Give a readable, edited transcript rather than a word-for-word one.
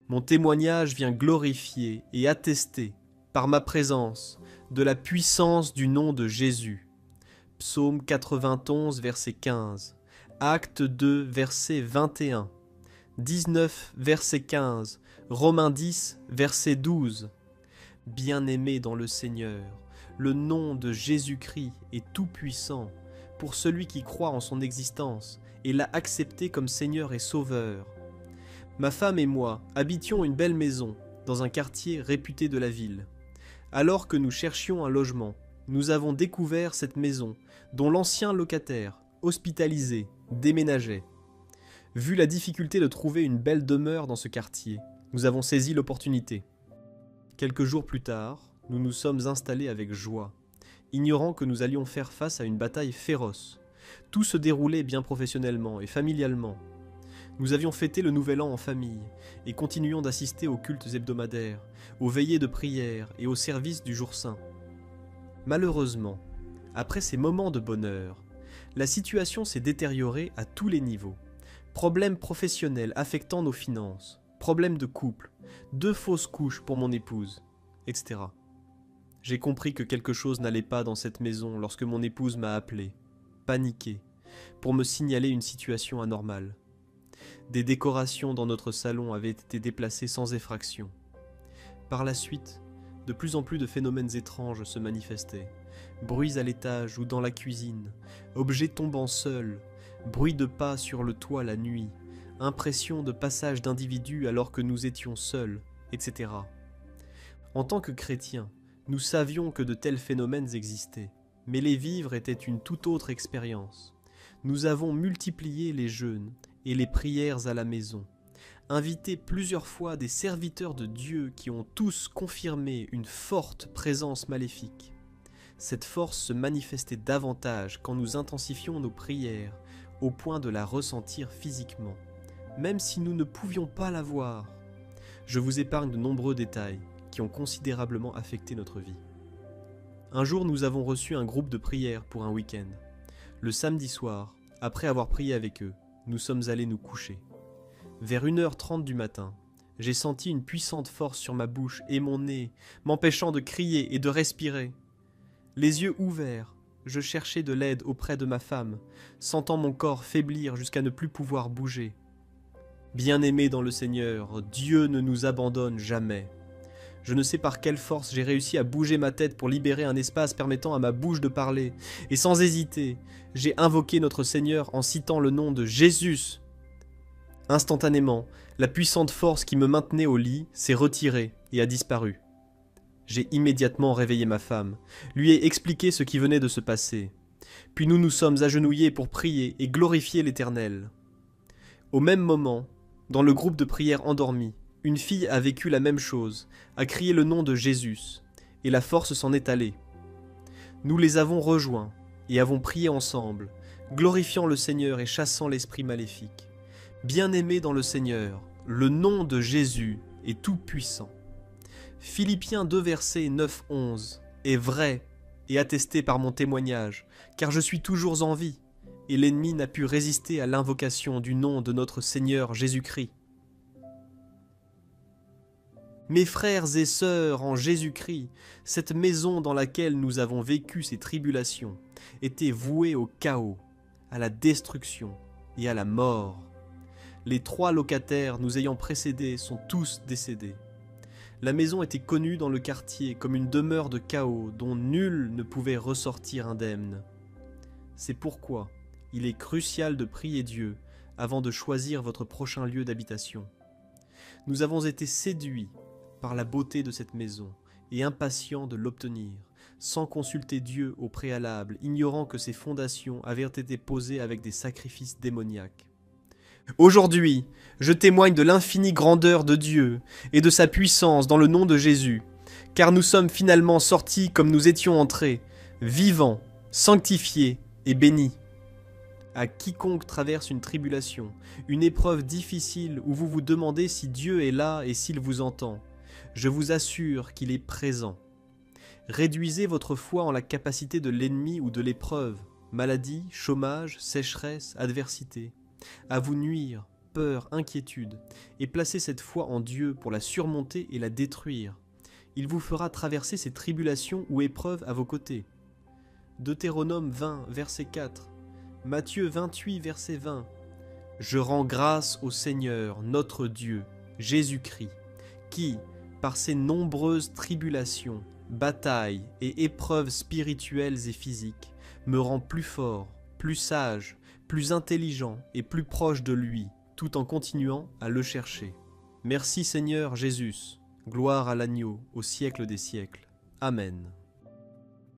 Mon témoignage vient glorifier et attester, par ma présence, de la puissance du nom de Jésus. Psaume 91, verset 15. Acte 2, verset 21. 19, verset 15. Romains 10, verset 12. Bien-aimé dans le Seigneur, le nom de Jésus-Christ est tout-puissant pour celui qui croit en son existence et l'a accepté comme Seigneur et Sauveur. Ma femme et moi habitions une belle maison dans un quartier réputé de la ville. Alors que nous cherchions un logement, nous avons découvert cette maison dont l'ancien locataire, hospitalisé, déménageait. Vu la difficulté de trouver une belle demeure dans ce quartier, nous avons saisi l'opportunité. Quelques jours plus tard, nous nous sommes installés avec joie, ignorant que nous allions faire face à une bataille féroce. Tout se déroulait bien professionnellement et familialement. Nous avions fêté le Nouvel An en famille et continuions d'assister aux cultes hebdomadaires, aux veillées de prière et aux services du jour saint. Malheureusement, après ces moments de bonheur, la situation s'est détériorée à tous les niveaux. Problèmes professionnels affectant nos finances, problèmes de couple, 2 fausses couches pour mon épouse, etc. J'ai compris que quelque chose n'allait pas dans cette maison lorsque mon épouse m'a appelé, paniqué, pour me signaler une situation anormale. Des décorations dans notre salon avaient été déplacées sans effraction. Par la suite, de plus en plus de phénomènes étranges se manifestaient. Bruits à l'étage ou dans la cuisine, objets tombant seuls, bruit de pas sur le toit la nuit, impression de passage d'individus alors que nous étions seuls, etc. En tant que chrétiens, nous savions que de tels phénomènes existaient, mais les vivre était une toute autre expérience. Nous avons multiplié les jeûnes et les prières à la maison, invité plusieurs fois des serviteurs de Dieu qui ont tous confirmé une forte présence maléfique. Cette force se manifestait davantage quand nous intensifions nos prières, au point de la ressentir physiquement, même si nous ne pouvions pas la voir. Je vous épargne de nombreux détails qui ont considérablement affecté notre vie. Un jour, nous avons reçu un groupe de prière pour un week-end. Le samedi soir, après avoir prié avec eux, nous sommes allés nous coucher. Vers 1h30 du matin, j'ai senti une puissante force sur ma bouche et mon nez, m'empêchant de crier et de respirer. Les yeux ouverts, je cherchais de l'aide auprès de ma femme, sentant mon corps faiblir jusqu'à ne plus pouvoir bouger. Bien-aimé dans le Seigneur, Dieu ne nous abandonne jamais. Je ne sais par quelle force j'ai réussi à bouger ma tête pour libérer un espace permettant à ma bouche de parler, et sans hésiter, j'ai invoqué notre Seigneur en citant le nom de Jésus. Instantanément, la puissante force qui me maintenait au lit s'est retirée et a disparu. J'ai immédiatement réveillé ma femme, lui ai expliqué ce qui venait de se passer. Puis nous nous sommes agenouillés pour prier et glorifier l'Éternel. Au même moment, dans le groupe de prière endormi, une fille a vécu la même chose, a crié le nom de Jésus, et la force s'en est allée. Nous les avons rejoints et avons prié ensemble, glorifiant le Seigneur et chassant l'esprit maléfique. Bien-aimés dans le Seigneur, le nom de Jésus est tout-puissant. Philippiens 2 versets 9-11 est vrai et attesté par mon témoignage, car je suis toujours en vie, et l'ennemi n'a pu résister à l'invocation du nom de notre Seigneur Jésus-Christ. Mes frères et sœurs en Jésus-Christ, cette maison dans laquelle nous avons vécu ces tribulations était vouée au chaos, à la destruction et à la mort. Les 3 locataires nous ayant précédés sont tous décédés. La maison était connue dans le quartier comme une demeure de chaos dont nul ne pouvait ressortir indemne. C'est pourquoi il est crucial de prier Dieu avant de choisir votre prochain lieu d'habitation. Nous avons été séduits par la beauté de cette maison et impatients de l'obtenir, sans consulter Dieu au préalable, ignorant que ses fondations avaient été posées avec des sacrifices démoniaques. Aujourd'hui, je témoigne de l'infinie grandeur de Dieu et de sa puissance dans le nom de Jésus, car nous sommes finalement sortis comme nous étions entrés, vivants, sanctifiés et bénis. À quiconque traverse une tribulation, une épreuve difficile où vous vous demandez si Dieu est là et s'il vous entend, je vous assure qu'il est présent. Réduisez votre foi en la capacité de l'ennemi ou de l'épreuve, maladie, chômage, sécheresse, adversité, à vous nuire peur, inquiétude, et placez cette foi en Dieu pour la surmonter et la détruire. Il vous fera traverser ces tribulations ou épreuves à vos côtés. Deutéronome 20, verset 4. Matthieu 28, verset 20. Je rends grâce au Seigneur, notre Dieu, Jésus-Christ, qui, par ses nombreuses tribulations, batailles et épreuves spirituelles et physiques, me rend plus fort, plus sage, plus intelligent et plus proche de lui, tout en continuant à le chercher. Merci Seigneur Jésus, gloire à l'agneau au siècle des siècles. Amen.